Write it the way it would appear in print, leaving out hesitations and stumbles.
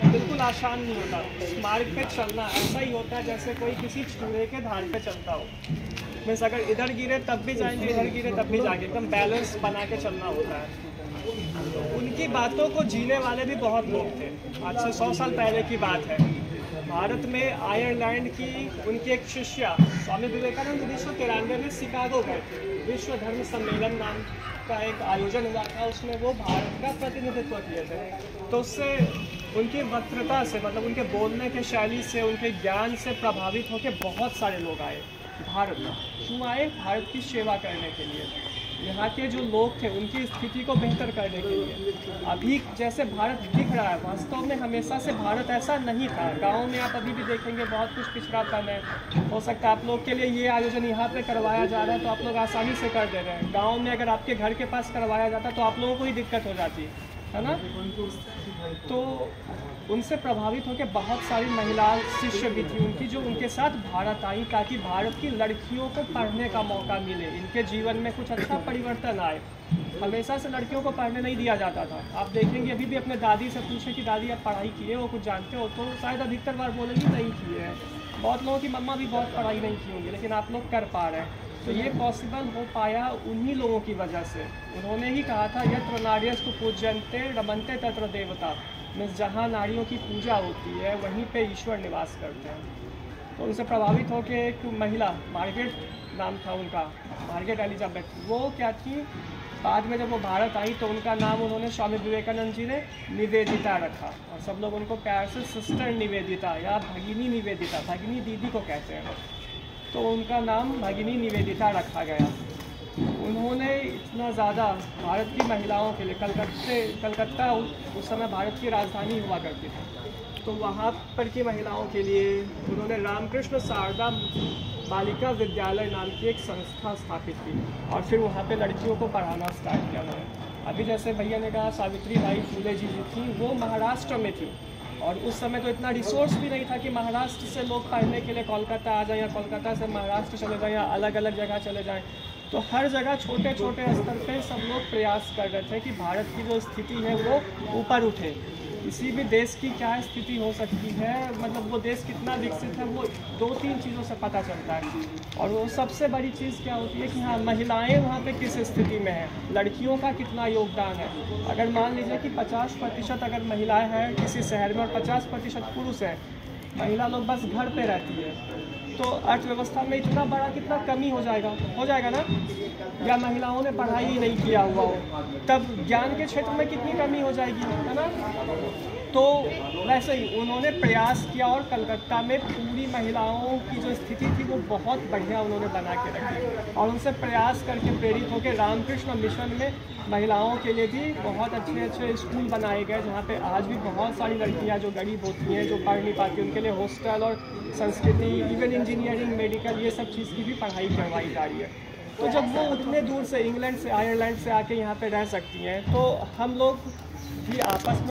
बिल्कुल आसान नहीं होता। इस मार्ग पे चलना ऐसा ही होता है जैसे कोई किसी चूहे के धार पे चलता हो। मीन्स अगर इधर गिरे तब भी जाएंगे, इधर गिरे तब भी जाएंगे, एकदम बैलेंस बना के चलना होता है। उनकी बातों को जीने वाले भी बहुत लोग थे। आज से 100 साल पहले की बात है। भारत में आयरलैंड की उनकी एक शिष्या स्वामी विवेकानंद 1993 में शिकागो गए थे। विश्व धर्म सम्मेलन नाम का एक आयोजन हुआ था, उसमें वो भारत का प्रतिनिधित्व किए थे। तो उससे उनकी वक्तृता से, मतलब उनके बोलने के शैली से, उनके ज्ञान से प्रभावित होकर बहुत सारे लोग आए भारत में। क्यों आए? भारत की सेवा करने के लिए। यहाँ के जो लोग थे उनकी स्थिति को बेहतर करने के लिए। अभी जैसे भारत दिख रहा है, वास्तव में हमेशा से भारत ऐसा नहीं था। गाँव में आप अभी भी देखेंगे बहुत कुछ पिछड़ापन है। हो सकता है आप लोग के लिए ये आयोजन यहाँ पे करवाया जा रहा है तो आप लोग आसानी से कर दे रहे हैं। गाँव में अगर आपके घर के पास करवाया जाता तो आप लोगों को ही दिक्कत हो जाती है ना। तो उनसे प्रभावित होकर बहुत सारी महिला शिष्य भी थी उनकी, जो उनके साथ भारत आई ताकि भारत की लड़कियों को पढ़ने का मौका मिले, इनके जीवन में कुछ अच्छा परिवर्तन आए। हमेशा से लड़कियों को पढ़ने नहीं दिया जाता था। आप देखेंगे अभी भी अपने दादी से पूछे कि दादी आप पढ़ाई किए हो, कुछ जानते हो, तो शायद अधिकतर बार बोलेंगे नहीं किए हैं। बहुत लोगों की मम्मा भी बहुत पढ़ाई नहीं की होंगी, लेकिन आप लोग कर पा रहे हैं। तो ये पॉसिबल हो पाया उन्हीं लोगों की वजह से। उन्होंने ही कहा था यत्र नार्यस्तु पूज्यन्ते रमन्ते तत्र देवता। मीन्स जहाँ नारियों की पूजा होती है वहीं पे ईश्वर निवास करते हैं। तो उनसे प्रभावित होकर एक महिला, मार्गरेट नाम था उनका, मार्गरेट एलिजाबेथ, वो क्या थी, बाद में जब वो भारत आई तो उनका नाम उन्होंने स्वामी विवेकानंद जी ने निवेदिता रखा। और सब लोग उनको प्यार से सिस्टर निवेदिता या भगिनी निवेदिता, भगिनी दीदी को कहते हैं, तो उनका नाम भगिनी निवेदिता रखा गया। उन्होंने इतना ज़्यादा भारत की महिलाओं के लिए, कलकत्ता उस समय भारत की राजधानी हुआ करती थी, तो वहाँ पर की महिलाओं के लिए उन्होंने रामकृष्ण शारदा बालिका विद्यालय नाम की एक संस्था स्थापित की और फिर वहाँ पे लड़कियों को पढ़ाना स्टार्ट किया उन्होंने। अभी जैसे भैया ने कहा सावित्रीबाई फुले जी थी, वो महाराष्ट्र में थी और उस समय तो इतना रिसोर्स भी नहीं था कि महाराष्ट्र से लोग पढ़ने के लिए कोलकाता आ जाएं या कोलकाता से महाराष्ट्र चले जाएं या अलग अलग जगह चले जाएं। तो हर जगह छोटे छोटे स्तर पे सब लोग प्रयास कर रहे थे कि भारत की जो स्थिति है वो ऊपर उठे। किसी भी देश की क्या स्थिति हो सकती है, मतलब वो देश कितना विकसित है, वो 2-3 चीज़ों से पता चलता है। और वो सबसे बड़ी चीज़ क्या होती है कि हाँ, महिलाएं वहाँ पे किस स्थिति में हैं, लड़कियों का कितना योगदान है। अगर मान लीजिए कि 50% अगर महिलाएं हैं किसी शहर में और 50% पुरुष हैं, महिला लोग बस घर पे रहती है, तो अर्थव्यवस्था में इतना बड़ा कितना कमी हो जाएगा ना। या महिलाओं ने पढ़ाई ही नहीं किया हुआ हो, तब ज्ञान के क्षेत्र में कितनी कमी हो जाएगी, है ना। तो वैसे ही उन्होंने प्रयास किया और कलकत्ता में पूरी महिलाओं की जो स्थिति थी वो बहुत बढ़िया उन्होंने बना के रखी और उनसे प्रयास करके प्रेरित होकर रामकृष्ण मिशन में महिलाओं के लिए भी बहुत अच्छे अच्छे स्कूल बनाए गए, जहाँ पे आज भी बहुत सारी लड़कियाँ जो गरीब होती हैं, जो पढ़ नहीं पाती, उनके लिए हॉस्टल और संस्कृति, इवन इंजीनियरिंग, मेडिकल, ये सब चीज़ की भी पढ़ाई करवाई जा रही है। तो जब वो उतने दूर से, इंग्लैंड से, आयरलैंड से आके यहाँ पे रह सकती हैं, तो हम लोग भी आपस में